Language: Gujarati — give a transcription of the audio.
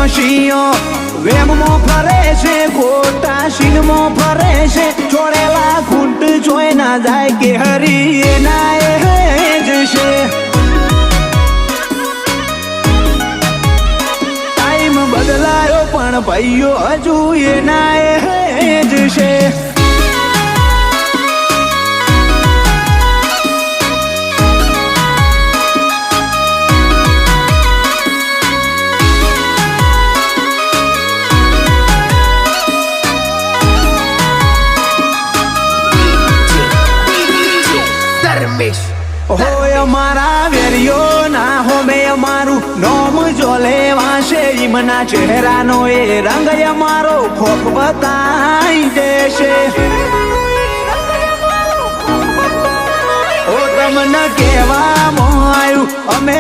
શિયો વેમમાં ફરે છે ખોટા શીનમાં ફરે છે છોડેલા ખૂંટ જોઈ ના જાય કે હરી એના એ જશે ટાઈમ બદલાયો પણ ભાઈઓ હજુ એના એ જશે હોય અમારા વેરિયો ના હોમે અમારું નોમ જો લેવાશે ઈમના ચહેરાનો એ રંગ અમારો ખોફ બતાઈ દેશે ઓ તમને કહેવામાં આવ્યું અમે